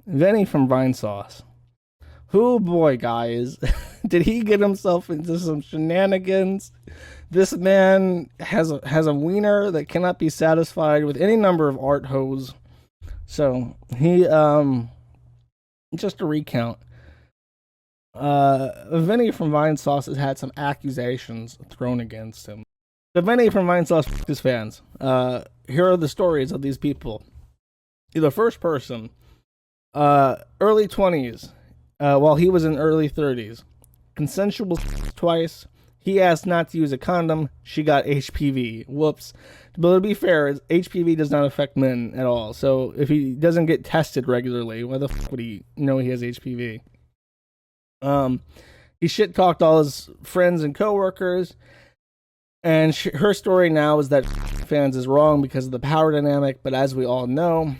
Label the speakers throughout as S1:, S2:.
S1: Vinny from VineSauce. Oh boy, guys, did he get himself into some shenanigans? This man has a wiener that cannot be satisfied with any number of art hose. So he just to recount, Vinny from VineSauce has had some accusations thrown against him. So Vinny from VineSauce, his fans. Here are the stories of these people. The first person, early 20s, while he was in early 30s, consensual twice. He asked not to use a condom. She got HPV. Whoops. But to be fair, HPV does not affect men at all. So if he doesn't get tested regularly, why the fuck would he know he has HPV? He shit talked all his friends and coworkers. And her story now is that fans is wrong because of the power dynamic. But as we all know,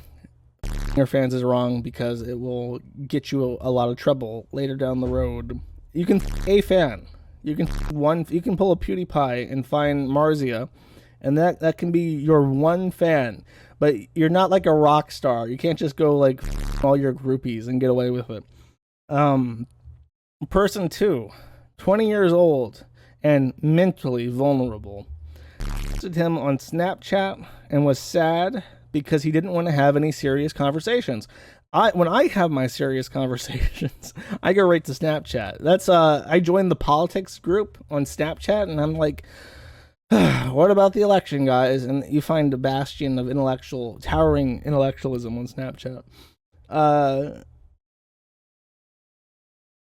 S1: your fans is wrong because it will get you a lot of trouble later down the road. You can a fan. You can pull a PewDiePie and find Marzia, and that can be your one fan. But you're not like a rock star. You can't just go like all your groupies and get away with it. Person 2, 20 years old and mentally vulnerable. Posted him on Snapchat and was sad because he didn't want to have any serious conversations. When I have my serious conversations, I go right to Snapchat. That's I joined the politics group on Snapchat, and I'm like, what about the election, guys? And you find a bastion of towering intellectualism on Snapchat.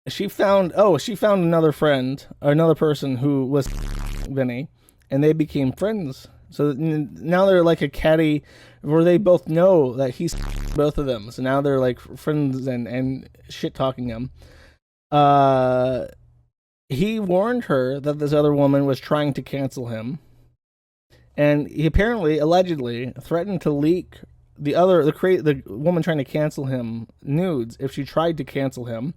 S1: She found another person who was Vinny, and they became friends. So now they're like a caddy where they both know that he's both of them. So now they're like friends and shit talking him. He warned her that this other woman was trying to cancel him. And he allegedly threatened to leak the woman trying to cancel him nudes if she tried to cancel him.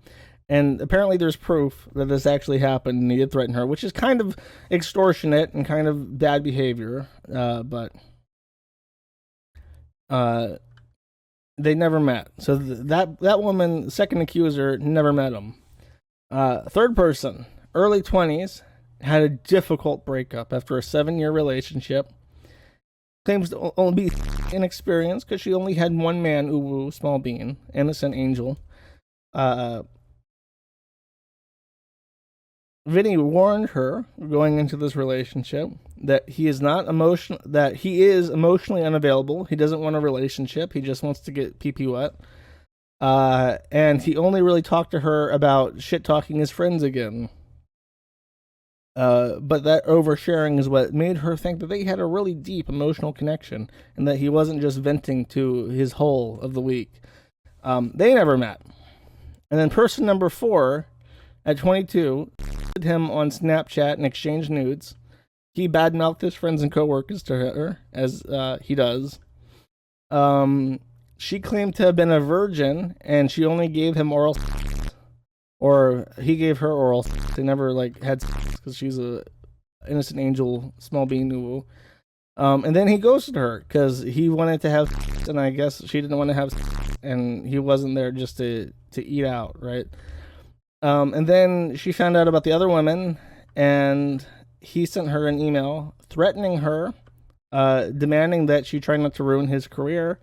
S1: And apparently there's proof that this actually happened and he did threaten her, which is kind of extortionate and kind of bad behavior. But they never met. So that woman, second accuser, never met him. Third person, early 20s, had a difficult breakup after a 7-year relationship. Claims to only be inexperienced because she only had one man, uwu, small bean, innocent angel. Vinny warned her going into this relationship that he is emotionally unavailable. He doesn't want a relationship. He just wants to get pee-pee wet. And he only really talked to her about shit talking his friends again. But that oversharing is what made her think that they had a really deep emotional connection and that he wasn't just venting to his whole of the week. They never met. And then person number 4, at 22, him on Snapchat and exchanged nudes. He badmouthed his friends and coworkers to her, as he does. She claimed to have been a virgin, and she only gave him oral sex, or he gave her oral sex. They never had sex because she's a innocent angel, small being uwu. And then he ghosted her because he wanted to have sex, and I guess she didn't want to have sex, and he wasn't there just to eat out, right? And then she found out about the other women, and he sent her an email threatening her, demanding that she try not to ruin his career,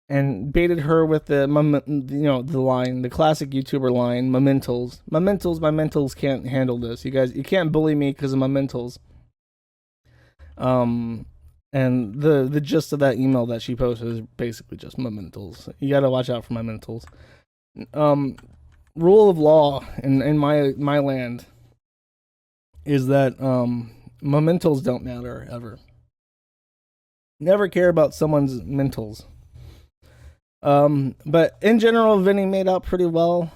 S1: and baited her with the line, the classic YouTuber line, my mentals can't handle this. You guys, you can't bully me because of my mentals. And the gist of that email that she posted is basically just my mentals. You gotta watch out for my mentals. Rule of law in my land is that mementos don't matter ever. Never care about someone's mentals. But in general, Vinny made out pretty well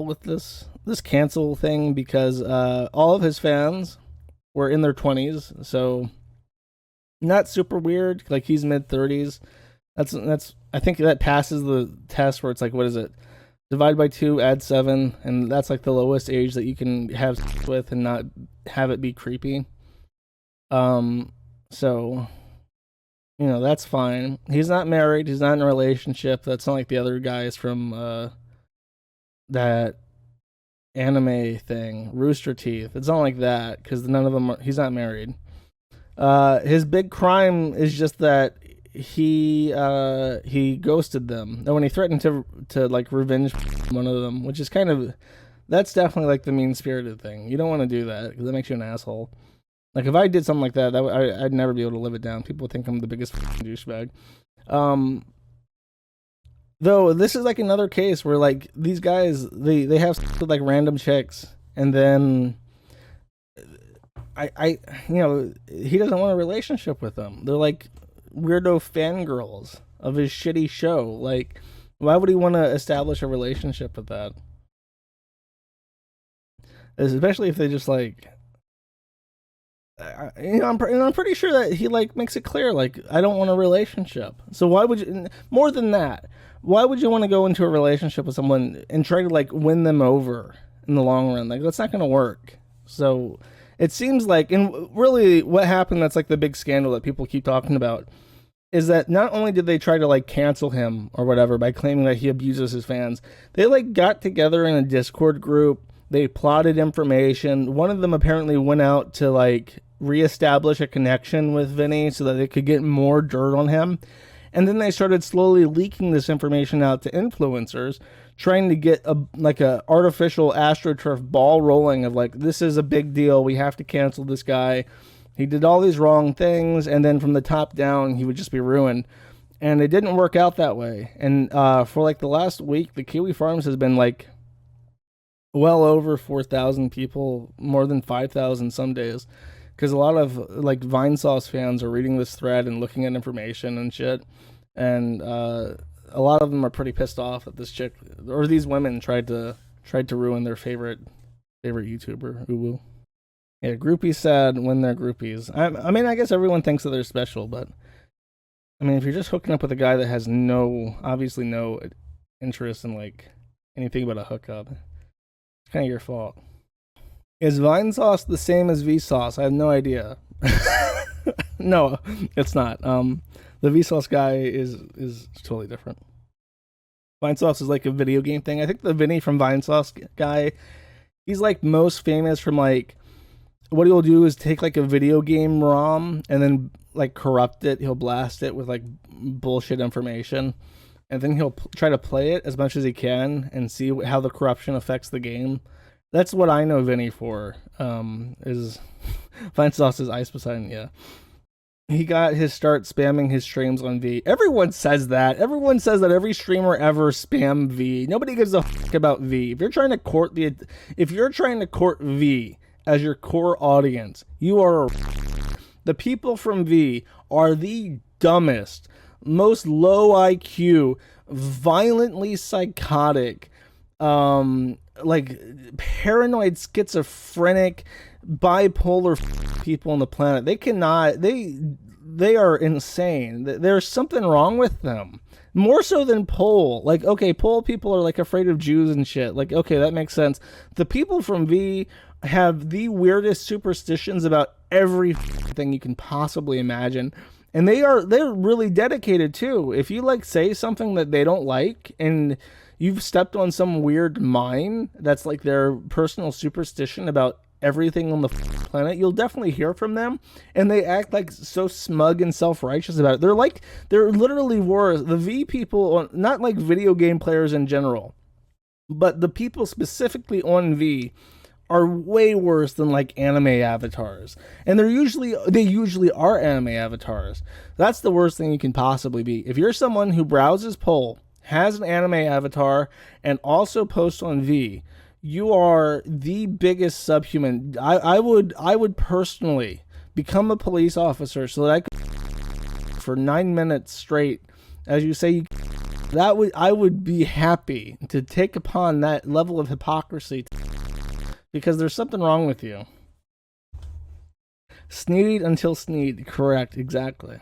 S1: with this cancel thing because all of his fans were in their 20s, so not super weird. Like, he's mid-30s. That's I think that passes the test where it's like, what is it? Divide by 2, add 7, and that's like the lowest age that you can have sex with and not have it be creepy. So, that's fine. He's not married. He's not in a relationship. That's not like the other guys from that anime thing, Rooster Teeth. It's not like that because none of them. He's not married. His big crime is just that he ghosted them. And when he threatened to like revenge one of them, which is kind of that's definitely like the mean spirited thing. You don't want to do that because that makes you an asshole. Like if I did something like that, I'd never be able to live it down. People think I'm the biggest douchebag. Though this is like another case where like these guys they have with like random chicks and then I he doesn't want a relationship with them. They're like weirdo fangirls of his shitty show. Like why would he want to establish a relationship with that? Especially if they just like I'm pretty sure that he like makes it clear like I don't want a relationship. So why would you more than that? Why would you want to go into a relationship with someone and try to like win them over in the long run? Like that's not going to work. So it seems like, and really what happened that's like the big scandal that people keep talking about is that not only did they try to like cancel him or whatever by claiming that he abuses his fans, they like got together in a Discord group. They plotted information. One of them apparently went out to like reestablish a connection with Vinny so that they could get more dirt on him. And then they started slowly leaking this information out to influencers, trying to get a artificial AstroTurf ball rolling of like, this is a big deal. We have to cancel this guy. He did all these wrong things. And then from the top down, he would just be ruined. And it didn't work out that way. And for like the last week, the Kiwi Farms has been like well over 4,000 people, more than 5,000 some days. Because a lot of like VineSauce fans are reading this thread and looking at information and shit, and a lot of them are pretty pissed off that this chick or these women tried to ruin their favorite YouTuber. Uwu. Yeah, groupies sad when they're groupies. I mean, I guess everyone thinks that they're special, but I mean, if you're just hooking up with a guy that has obviously no interest in like anything but a hookup, it's kind of your fault. Is VineSauce the same as Vsauce? I have no idea. No, it's not. The Vsauce guy is totally different. VineSauce is like a video game thing. I think the Vinnie from VineSauce guy, he's like most famous from like what he'll do is take like a video game ROM and then like corrupt it. He'll blast it with like bullshit information, and then he'll try to play it as much as he can and see how the corruption affects the game. That's what I know Vinny for, is VineSauce's Ice Poseidon, yeah. He got his start spamming his streams on V. Everyone says that. Everyone says that every streamer ever spam V. Nobody gives a fuck about V. If you're trying to court V as your core audience, you are the people from V are the dumbest, most low IQ, violently psychotic, like paranoid, schizophrenic, bipolar people on the planet. They are insane. There's something wrong with them. More so than Pole. Like, okay, Pole people are like afraid of Jews and shit. Like, okay, that makes sense. The people from V have the weirdest superstitions about everything you can possibly imagine. And they're really dedicated too. If you like say something that they don't like and you've stepped on some weird mine that's like their personal superstition about everything on the planet, you'll definitely hear from them, and they act like so smug and self-righteous about it. They're literally worse. The V people, not like video game players in general, but the people specifically on V are way worse than like anime avatars, and they usually are anime avatars. That's the worst thing you can possibly be. If you're someone who browses Pole, has an anime avatar, and also posts on V, you are the biggest subhuman. I would personally become a police officer so that I could for 9 minutes straight, as you say, I would be happy to take upon that level of hypocrisy, because there's something wrong with you. Sneed until Sneed, correct, exactly.